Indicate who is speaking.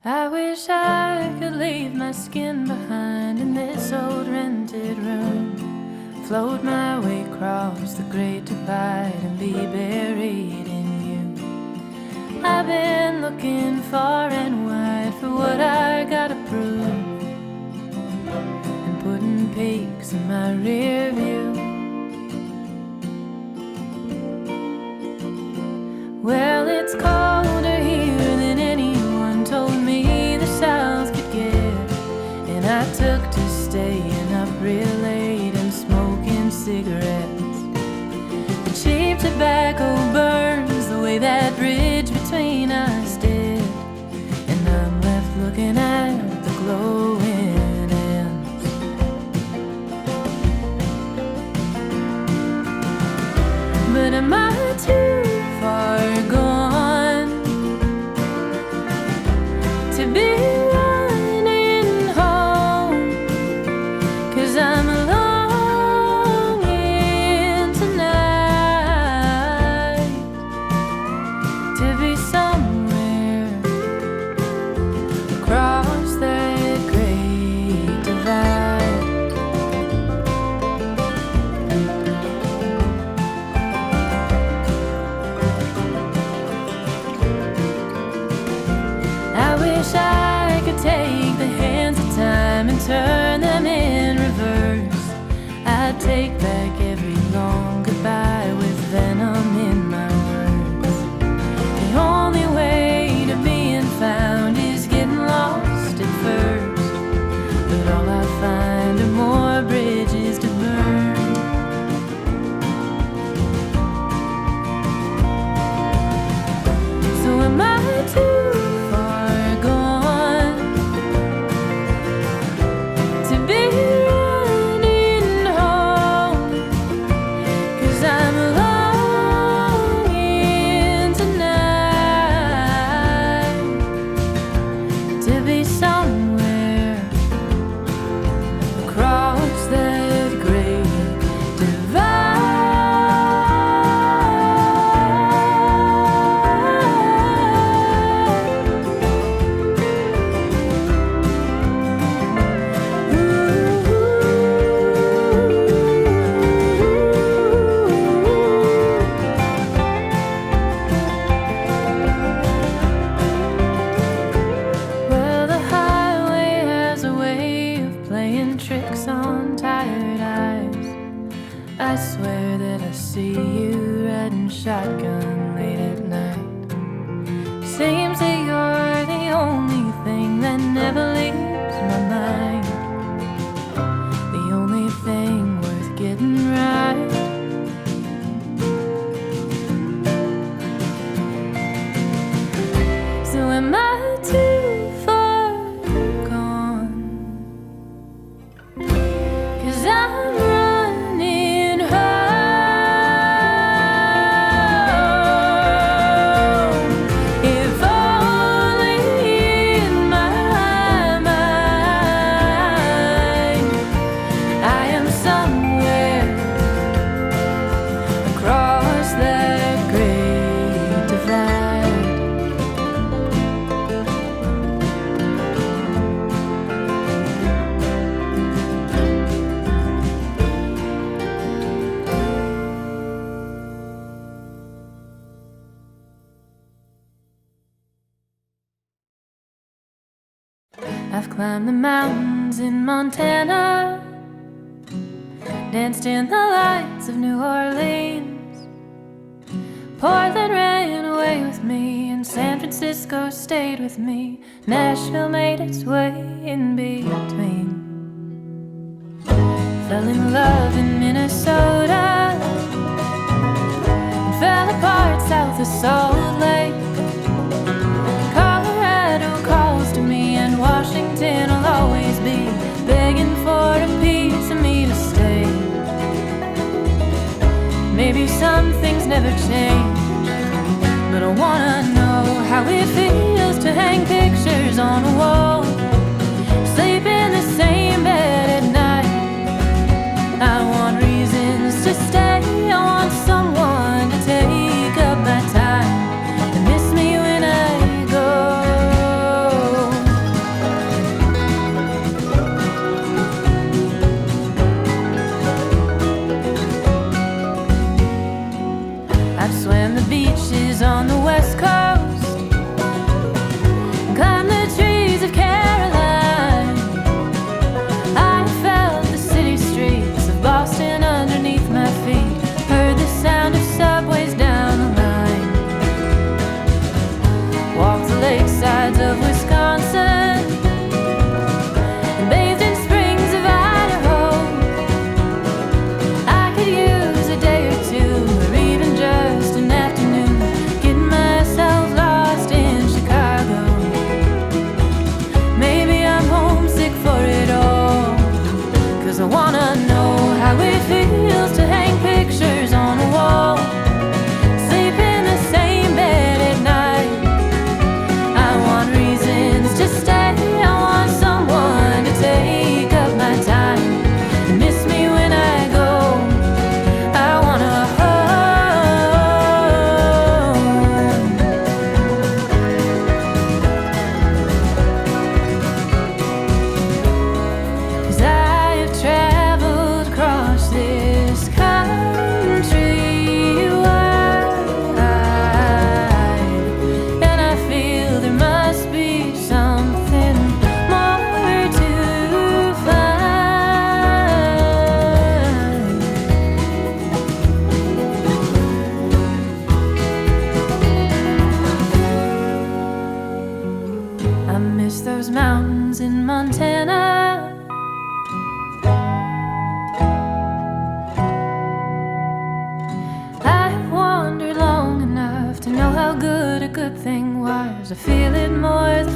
Speaker 1: I wish I could leave my skin behind in this old rented room, float my way across the great divide and be buried in you. I've been looking far and wide for what I gotta prove, and putting peaks in my rear view. Well, it's colder here than anyone told me the South could get, and I took to staying up real late and smoking cigarettes. The cheap tobacco burns the way that bridge between us did, and I'm left looking at the glowing ends. But am I too far gone to be running home? 'Cause I'm longing tonight to be somewhere across that great divide. I wish I could take the hands of time and turn them in reverse. I'd take back every long goodbye with venom in my words. The only way to being found is getting lost at first, but all I find are more bridges to burn. So am I too far gone to be running home? 'Cause I'm longing tonight to be somewhere across that great Well, the highway has a way of playing tricks on tired eyes. I swear that I see you riding shotgun late at night. Seems that you're the only thing that never leaves my mind, the only thing worth getting right. So am I too far gone? 'Cause I'm running home. If only in my mind I am somewhere across that great divide. I've climbed the mountains in Montana, danced in the lights of New Orleans. Portland ran away with me, and San Francisco stayed with me. Nashville made its way in between. Fell in love in Minnesota and fell apart south of Salt Lake. Colorado calls to me, and Washington will always be begging for a piece of me to stay. Maybe some things never change, but I wanna know how it feels to hang pictures on a wall, sleep in the same bed at night. I want reasons to stay, I want someone to take up my time and miss me when I go. miss those mountains in Montana. I've wandered long enough to know how good a good thing was. I feel it more the